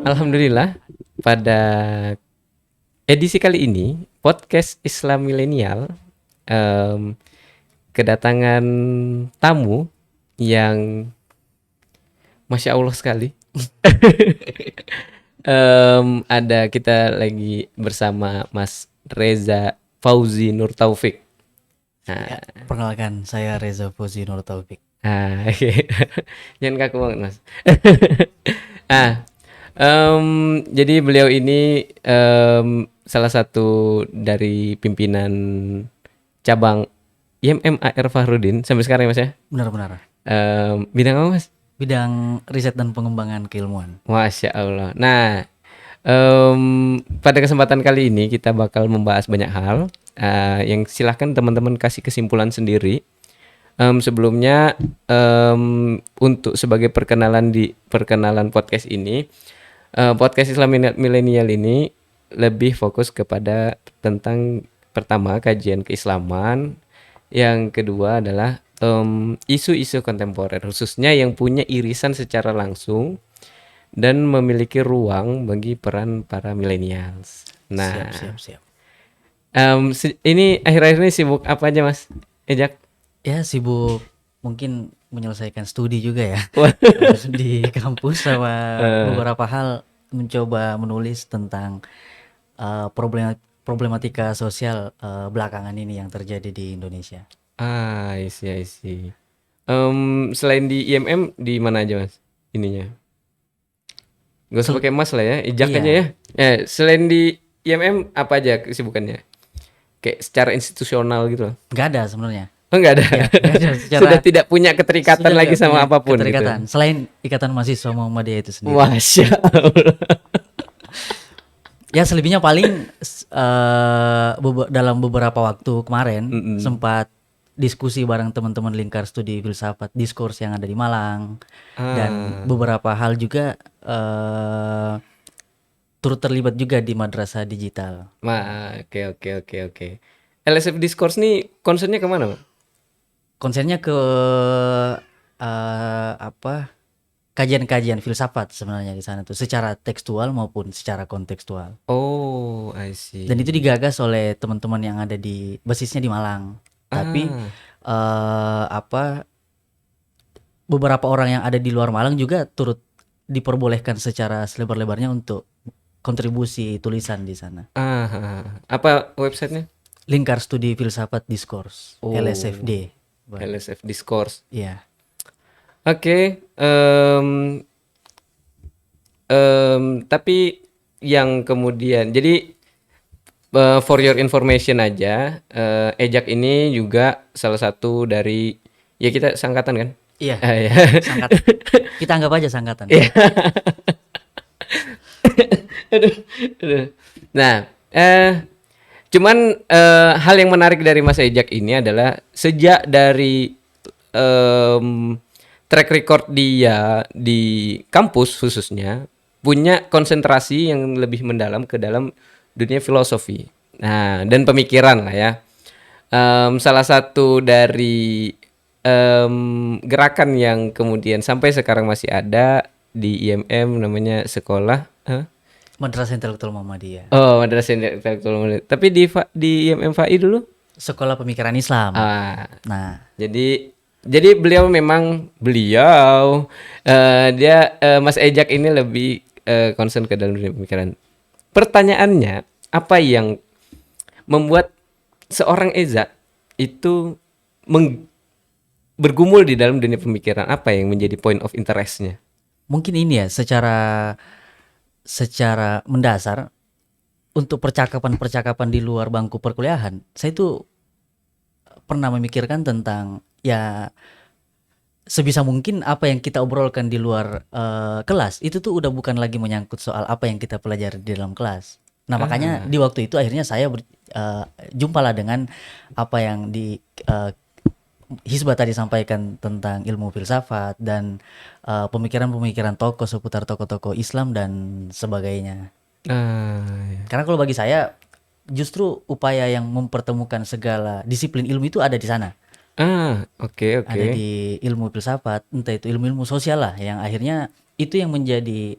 Alhamdulillah, pada edisi kali ini podcast Islam Milenial em, kedatangan tamu yang masya Allah sekali. Ada kita lagi bersama Mas Reza Fauzi Nur Taufik. Ya, perkenalkan saya Reza Fauzi Nur Taufik. Oke. Jangan kaku banget Mas. Ah, jadi beliau ini salah satu dari pimpinan cabang IMM AR Fahrudin sampai sekarang ya Mas ya. Benar-benar. Bidang apa Mas? Bidang riset dan pengembangan keilmuan. Masya Allah. Nah, pada kesempatan kali ini kita bakal membahas banyak hal yang silahkan teman-teman kasih kesimpulan sendiri. Sebelumnya untuk sebagai perkenalan podcast ini, podcast Islam Milenial ini lebih fokus kepada tentang pertama kajian keislaman, yang kedua adalah isu-isu kontemporer khususnya yang punya irisan secara langsung dan memiliki ruang bagi peran para millennials. Nah, Siap. ini akhir-akhir ini sibuk apa aja Mas Ejak? Ya, sibuk mungkin menyelesaikan studi juga ya. Wah. Di kampus sama beberapa hal mencoba menulis tentang problematika sosial belakangan ini yang terjadi di Indonesia. I see. Selain di IMM di mana aja Mas ininya? Gak usah pakai Mas lah ya, Ejak Iya. aja ya. Selain di IMM apa aja kesibukannya? Kayak secara institusional gitu loh. Nggak ada sebenarnya. Oh nggak ada. Ya, nggak ada. Sudah tidak punya keterikatan Sudah lagi nggak sama punya apapun keterikatan. gitu. Selain Ikatan Mahasiswa Muhammadiyah itu sendiri. Masya Allah. Ya selebihnya paling dalam beberapa waktu kemarin sempat diskusi bareng teman-teman lingkar studi filsafat diskurs yang ada di Malang dan beberapa hal juga turut terlibat juga di madrasah digital. Oke. LSF Discourse nih concernnya kemana Mas? Konsennya ke kajian-kajian filsafat sebenarnya di sana tuh secara tekstual maupun secara kontekstual. Oh, I see. Dan itu digagas oleh teman-teman yang ada di basisnya di Malang. Tapi beberapa orang yang ada di luar Malang juga turut diperbolehkan secara selebar-lebarnya untuk kontribusi tulisan di sana. Apa websitenya? Lingkar Studi Filsafat Diskurs, Oh. LSFD. LSF Discourse. Iya. Oke. Tapi yang kemudian, jadi for your information aja, Ejak ini juga salah satu dari, ya kita sangkatan kan? Iya. Ya. Sangkatan. Kita anggap aja sangkatan. Aduh. Nah, cuman hal yang menarik dari Mas Ejak ini adalah sejak dari track record dia di kampus khususnya punya konsentrasi yang lebih mendalam ke dalam dunia filosofi. Nah, dan pemikiran lah ya. Salah satu dari gerakan yang kemudian sampai sekarang masih ada di IMM namanya sekolah Madrasah Intelektual Muhammadiyah. Oh, Madrasah Intelektual Muhammadiyah. Tapi di IMM FAI dulu? Sekolah Pemikiran Islam. Nah, Jadi beliau dia Mas Ejak ini lebih concern ke dalam dunia pemikiran. Pertanyaannya, apa yang membuat seorang Eza itu bergumul di dalam dunia pemikiran? Apa yang menjadi point of interest-nya? mungkin ini ya secara mendasar untuk percakapan-percakapan di luar bangku perkuliahan, saya itu pernah memikirkan tentang ya sebisa mungkin apa yang kita obrolkan di luar kelas itu tuh udah bukan lagi menyangkut soal apa yang kita pelajari di dalam kelas. Nah makanya di waktu itu akhirnya saya jumpalah dengan apa yang di Hizbah tadi sampaikan tentang ilmu filsafat dan pemikiran-pemikiran tokoh seputar tokoh-tokoh Islam dan sebagainya. Karena kalau bagi saya justru upaya yang mempertemukan segala disiplin ilmu itu ada di sana. Oke. Ada di ilmu filsafat, entah itu ilmu-ilmu sosial lah yang akhirnya itu yang menjadi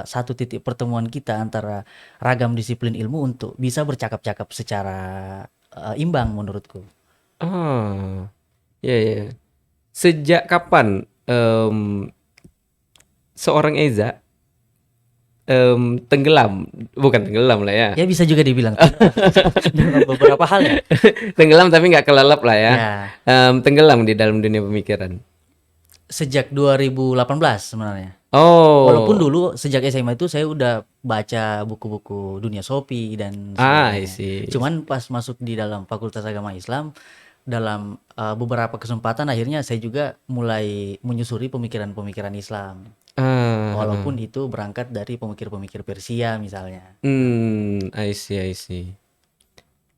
satu titik pertemuan kita antara ragam disiplin ilmu untuk bisa bercakap-cakap secara imbang menurutku. Oh, ya ya. Sejak kapan seorang Eza tenggelam? Bukan tenggelam lah ya. Ya bisa juga dibilang dalam beberapa hal ya. Tenggelam tapi nggak kelelep lah ya. Ya, Tenggelam di dalam dunia pemikiran. sejak 2018 sebenarnya. Walaupun Oh, dulu sejak SMA itu saya udah baca buku-buku Dunia Sopi dan I sebagainya. see. Cuman pas masuk di dalam Fakultas Agama Islam, dalam beberapa kesempatan akhirnya saya juga mulai menyusuri pemikiran-pemikiran Islam. Ah, Walaupun itu berangkat dari pemikir-pemikir Persia misalnya. I see, I see.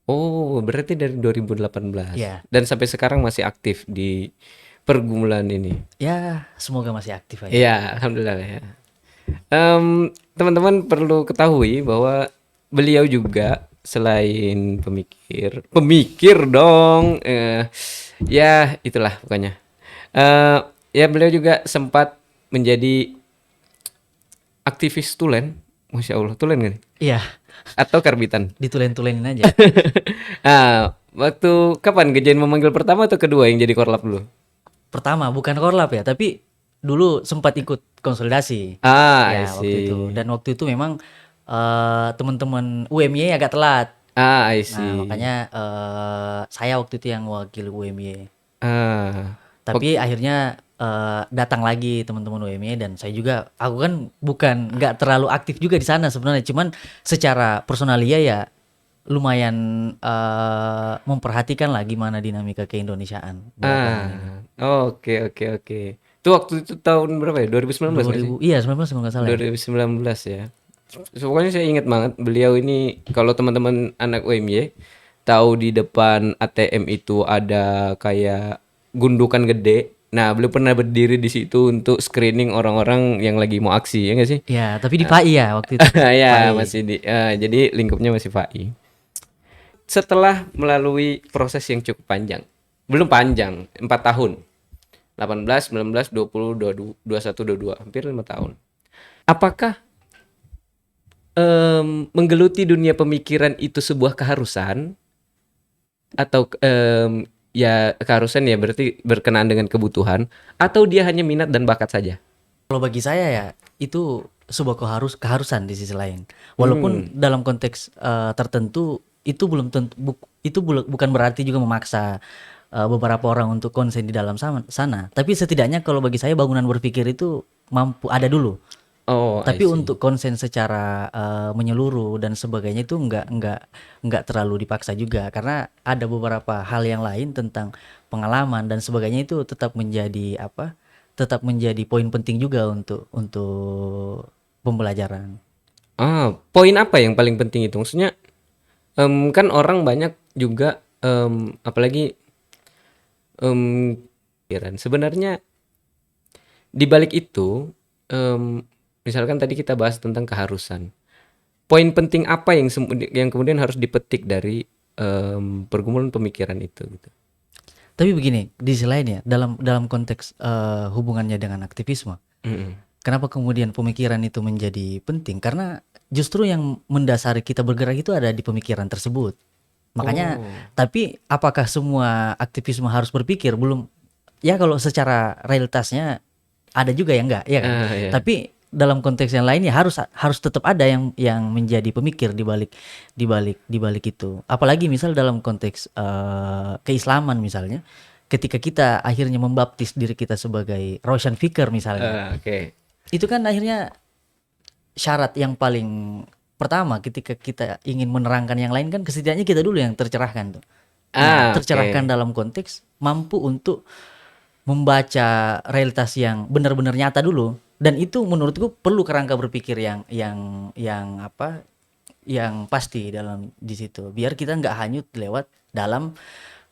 Oh, berarti dari 2018 Ya, dan sampai sekarang masih aktif di pergumulan ini. ya semoga masih aktif aja. Iya, alhamdulillah ya. Teman-teman perlu ketahui bahwa beliau juga selain pemikir dong, ya itulah pokoknya. Eh, ya beliau juga sempat menjadi aktivis Tulen, Masya Allah, Tulen kan? Iya, Atau karbitan. ditulen-tulenin aja. Waktu kapan kejadian memanggil pertama atau kedua yang jadi korlap dulu? Pertama bukan korlap ya, tapi dulu sempat ikut konsolidasi. I Ya waktu itu. see. Dan waktu itu memang teman-teman UMY agak telat. I Nah see. makanya saya waktu itu yang wakil UMY. Ah, Tapi akhirnya datang lagi teman-teman UMY dan saya juga, aku kan bukan nggak terlalu aktif juga di sana sebenarnya. Cuman secara personalia ya lumayan memperhatikan lah gimana dinamika keindonesiaan belakangan ini. oke oke oke. Itu waktu itu tahun berapa ya? 2019 nggak sih? 2000, iya 19 kalau nggak salah ya. 2019 ya. Pokoknya saya ingat banget beliau ini kalau teman-teman anak UMY tahu di depan ATM itu ada kayak gundukan gede. Nah, beliau pernah berdiri di situ untuk screening orang-orang yang lagi mau aksi, ya nggak sih? Ya, tapi di PAI ya waktu itu. Ya, PAI. masih jadi lingkupnya masih FAI. Setelah melalui proses yang cukup panjang, belum panjang, 4 tahun. 18, 19, 20, 22, 21, 22, hampir 5 tahun. Apakah menggeluti dunia pemikiran itu sebuah keharusan atau ya keharusan ya berarti berkenaan dengan kebutuhan atau dia hanya minat dan bakat saja? Kalau bagi saya ya itu sebuah keharusan di sisi lain. Hmm. Walaupun dalam konteks tertentu itu belum tentu bukan berarti juga memaksa beberapa orang untuk konsen di dalam sana. Tapi setidaknya kalau bagi saya bangunan berpikir itu mampu ada dulu. Oh, I Tapi see. untuk konsen secara menyeluruh dan sebagainya itu nggak terlalu dipaksa juga karena ada beberapa hal yang lain tentang pengalaman dan sebagainya itu tetap menjadi apa? Tetap menjadi poin penting juga untuk pembelajaran. Poin apa yang paling penting itu? Maksudnya kan orang banyak juga apalagi pikiran. Sebenarnya di balik itu misalkan tadi kita bahas tentang keharusan. Poin penting apa yang kemudian harus dipetik dari pergumulan pemikiran itu gitu. Tapi begini, di sisi lain ya, dalam konteks hubungannya dengan aktivisme, Mm-mm. kenapa kemudian pemikiran itu menjadi penting? Karena justru yang mendasari kita bergerak itu ada di pemikiran tersebut. Makanya, Oh. tapi apakah semua aktivisme harus berpikir? Belum. Ya kalau secara realitasnya ada juga yang enggak, ya kan? Ya. Tapi dalam konteks yang lain ya harus tetap ada yang menjadi pemikir di balik itu. Apalagi misal dalam konteks keislaman misalnya, ketika kita akhirnya membaptis diri kita sebagai Roshan Fikr misalnya, Oke. itu kan akhirnya syarat yang paling pertama ketika kita ingin menerangkan yang lain kan setidaknya kita dulu yang tercerahkan tuh. Nah, tercerahkan Oke. dalam konteks mampu untuk membaca realitas yang benar-benar nyata dulu dan itu menurutku perlu kerangka berpikir yang apa yang pasti dalam di situ biar kita nggak hanyut lewat dalam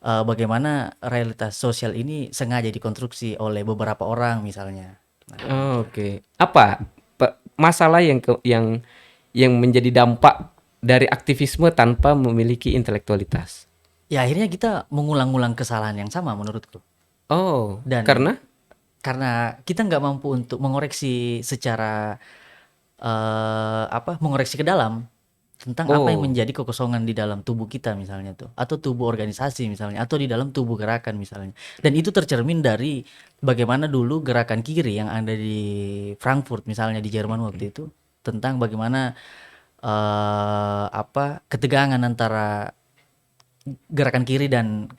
bagaimana realitas sosial ini sengaja dikonstruksi oleh beberapa orang misalnya. Nah, Oke. Apa masalah yang menjadi dampak dari aktivisme tanpa memiliki intelektualitas? ya akhirnya kita mengulang-ulang kesalahan yang sama menurutku Oh, dan karena? karena kita nggak mampu untuk mengoreksi secara mengoreksi ke dalam tentang apa yang Oh, menjadi kekosongan di dalam tubuh kita misalnya tuh, atau tubuh organisasi misalnya, atau di dalam tubuh gerakan misalnya. Dan itu tercermin dari bagaimana dulu gerakan kiri yang ada di Frankfurt misalnya di Jerman waktu itu, tentang bagaimana ketegangan antara gerakan kiri dan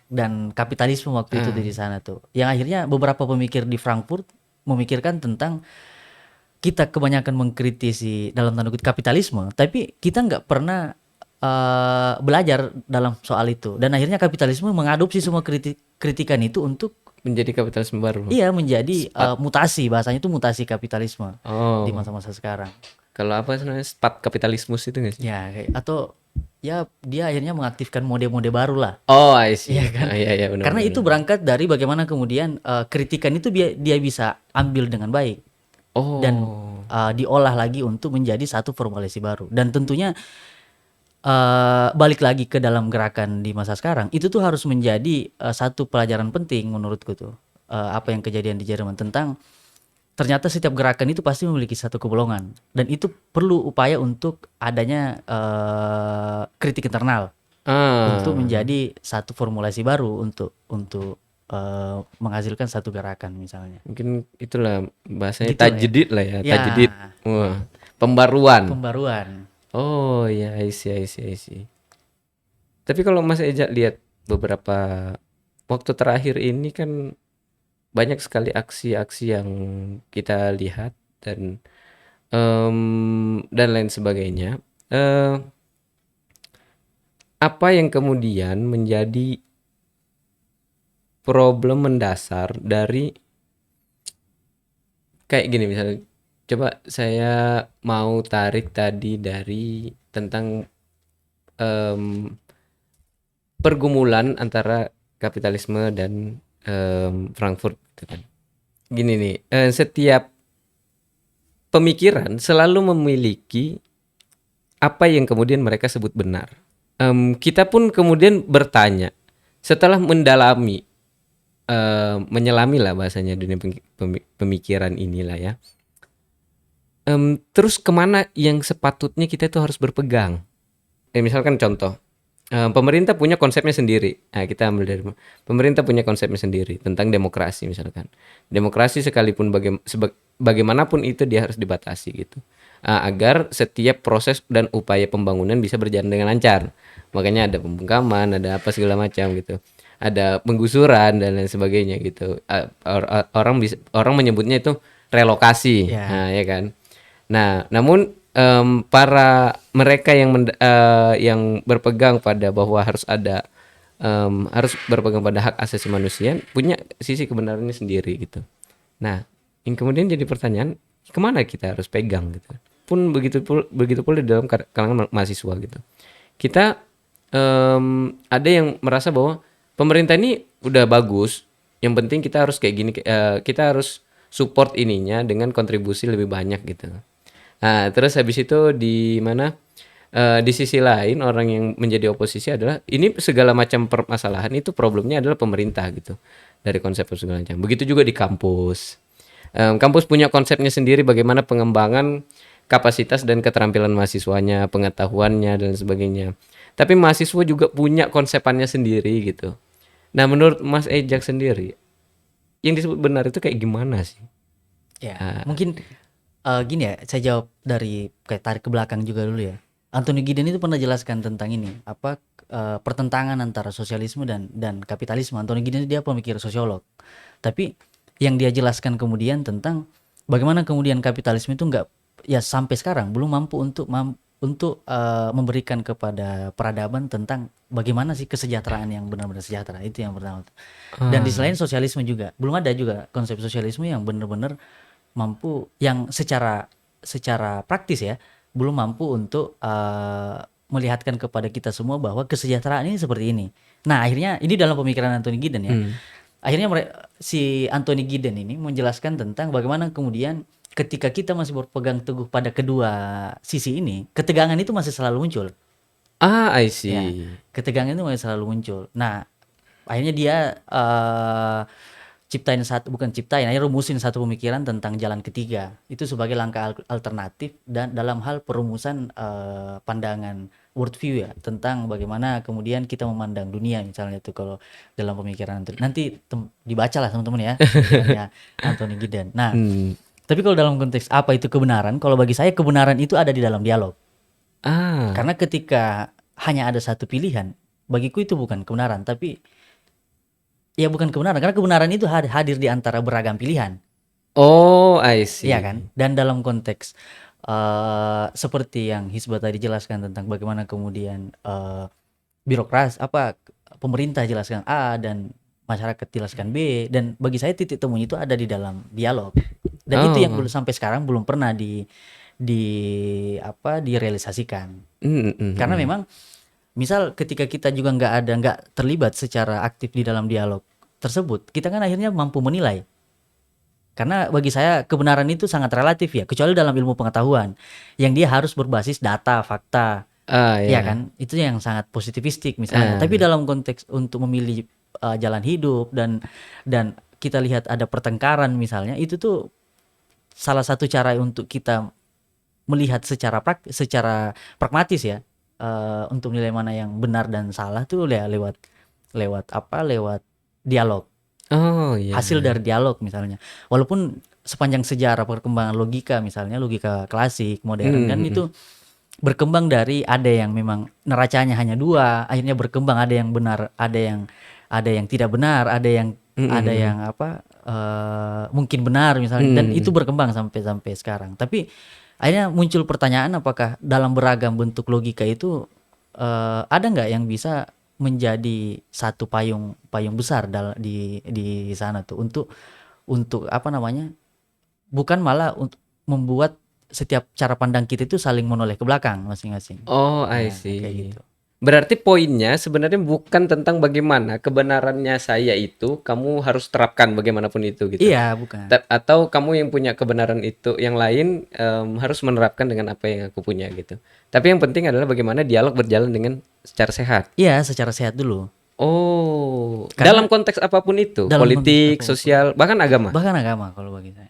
kapitalisme waktu itu ah, di sana tuh. Yang akhirnya beberapa pemikir di Frankfurt memikirkan tentang kita kebanyakan mengkritisi dalam tanda kutip kapitalisme, tapi kita nggak pernah belajar dalam soal itu. Dan akhirnya kapitalisme mengadopsi semua kritikan itu untuk menjadi kapitalisme baru. iya menjadi Spat. mutasi, bahasanya itu mutasi kapitalisme di Oh, masa-masa sekarang. kalau apa namanya spat kapitalismus itu nggak sih? Ya, atau ya dia akhirnya mengaktifkan mode-mode baru lah. Oh, I Iya see. kan? Ah, iya, iya, Karena benar-benar. itu berangkat dari bagaimana kemudian kritikan itu dia bisa ambil dengan baik dan Oh, diolah lagi untuk menjadi satu formulasi baru. Dan tentunya balik lagi ke dalam gerakan di masa sekarang, itu tuh harus menjadi satu pelajaran penting menurutku tuh. Apa yang kejadian di Jerman tentang ternyata setiap gerakan itu pasti memiliki satu kebolongan dan itu perlu upaya untuk adanya kritik internal untuk ah, menjadi satu formulasi baru untuk menghasilkan satu gerakan misalnya. mungkin itulah bahasanya Gitu lah ya. tajdid lah ya, Ya, tajdid. Wah, pembaruan. pembaruan. Oh, ya, I see, I see, I see. Tapi kalau Mas Eja lihat beberapa waktu terakhir ini kan banyak sekali aksi-aksi yang kita lihat dan lain sebagainya. Eh, apa yang kemudian menjadi problem mendasar dari kayak gini misalnya, coba saya mau tarik tadi dari tentang em, pergumulan antara kapitalisme dan Frankfurt gitu kan. Gini nih, setiap pemikiran selalu memiliki apa yang kemudian mereka sebut benar. Kita pun kemudian bertanya setelah mendalami, menyelami lah bahasanya dunia pemikiran inilah ya. Terus kemana yang sepatutnya kita tuh harus berpegang? Misalkan contoh, pemerintah punya konsepnya sendiri. Nah, kita ambil dari pemerintah punya konsepnya sendiri tentang demokrasi misalkan. Demokrasi sekalipun bagaimanapun itu dia harus dibatasi gitu. Agar setiap proses dan upaya pembangunan bisa berjalan dengan lancar. Makanya ada pembungkaman, ada apa segala macam gitu. Ada penggusuran dan lain sebagainya gitu. Orang menyebutnya itu relokasi. Ya, Nah, ya kan. Nah, namun para mereka yang berpegang pada bahwa harus berpegang pada hak asasi manusia punya sisi kebenarannya sendiri gitu. Nah, yang kemudian jadi pertanyaan, kemana kita harus pegang gitu? Pun begitu pula di dalam kalangan mahasiswa gitu. Kita ada yang merasa bahwa pemerintah ini udah bagus, yang penting kita harus kayak gini, kita harus support ininya dengan kontribusi lebih banyak gitu. Nah, terus habis itu di mana, di sisi lain orang yang menjadi oposisi adalah ini segala macam permasalahan itu problemnya adalah pemerintah gitu. Dari konsep segala macam. Begitu juga di kampus. Kampus punya konsepnya sendiri bagaimana pengembangan kapasitas dan keterampilan mahasiswanya, pengetahuannya dan sebagainya. Tapi mahasiswa juga punya konsepannya sendiri gitu. Nah, menurut Mas Ejak sendiri, yang disebut benar itu kayak gimana sih? ya. Ah, Mungkin gini ya, saya jawab dari kayak tarik ke belakang juga dulu ya. Anthony Giddens itu pernah jelaskan tentang ini, pertentangan antara sosialisme dan kapitalisme. Anthony Giddens dia pemikir sosiolog. Tapi yang dia jelaskan kemudian tentang bagaimana kemudian kapitalisme itu nggak ya sampai sekarang belum mampu untuk memberikan kepada peradaban tentang bagaimana sih kesejahteraan yang benar-benar sejahtera. Itu yang pertama. Dan di ah, selain sosialisme juga belum ada juga konsep sosialisme yang benar-benar mampu yang secara praktis ya belum mampu untuk melihatkan kepada kita semua bahwa kesejahteraan ini seperti ini. Nah, akhirnya ini dalam pemikiran Anthony Giddens ya. hmm. Akhirnya si Anthony Giddens ini menjelaskan tentang bagaimana kemudian ketika kita masih berpegang teguh pada kedua sisi ini, ketegangan itu masih selalu muncul. I Ya, see. ketegangan itu masih selalu muncul. Nah, akhirnya dia bukan ciptain, hanya rumusin satu pemikiran tentang jalan ketiga. Itu sebagai langkah alternatif dan dalam hal perumusan pandangan worldview ya, tentang bagaimana kemudian kita memandang dunia misalnya tuh kalau dalam pemikiran nanti dibacalah teman-teman ya, pemikirannya Anthony Giddens. Nah, Hmm. tapi kalau dalam konteks apa itu kebenaran, kalau bagi saya kebenaran itu ada di dalam dialog. Ah. Karena ketika hanya ada satu pilihan, bagiku itu bukan kebenaran, tapi ya bukan kebenaran, karena kebenaran itu hadir di antara beragam pilihan, Oh, I see. iya kan? Dan dalam konteks seperti yang Hisbah tadi jelaskan tentang bagaimana kemudian birokrasi pemerintah jelaskan A dan masyarakat jelaskan B, dan bagi saya titik temunya itu ada di dalam dialog. Dan itu yang Oh. belum sampai sekarang belum pernah di direalisasikan. Karena memang misal ketika kita juga nggak terlibat secara aktif di dalam dialog tersebut, kita kan akhirnya mampu menilai. Karena bagi saya kebenaran itu sangat relatif ya, kecuali dalam ilmu pengetahuan yang dia harus berbasis data, fakta, ya Ya. kan? Itu yang sangat positivistik misalnya. Tapi dalam konteks untuk memilih jalan hidup dan kita lihat ada pertengkaran misalnya, itu tuh salah satu cara untuk kita melihat secara pragmatis ya, untuk nilai mana yang benar dan salah tuh ya lewat dialog, Oh, iya. hasil dari dialog misalnya. Walaupun sepanjang sejarah perkembangan logika misalnya logika klasik modern kan itu berkembang dari ada yang memang neracanya hanya dua, akhirnya berkembang ada yang benar, ada yang tidak benar, ada yang mungkin benar misalnya, dan itu berkembang sampai sekarang. Tapi akhirnya muncul pertanyaan, apakah dalam beragam bentuk logika itu ada nggak yang bisa menjadi satu payung besar di sana tuh untuk bukan malah untuk membuat setiap cara pandang kita itu saling menoleh ke belakang masing-masing. Oh, I Nah, kayak see. gitu. Berarti poinnya sebenarnya bukan tentang bagaimana kebenarannya saya itu kamu harus terapkan bagaimanapun itu gitu. Iya, bukan. Atau kamu yang punya kebenaran itu yang lain harus menerapkan dengan apa yang aku punya gitu. Tapi yang penting adalah bagaimana dialog berjalan dengan secara sehat. Iya, secara sehat dulu. Oh, Karena dalam konteks apapun itu, dalam konteks politik, apapun. sosial, bahkan agama. Bahkan agama kalau bagi saya.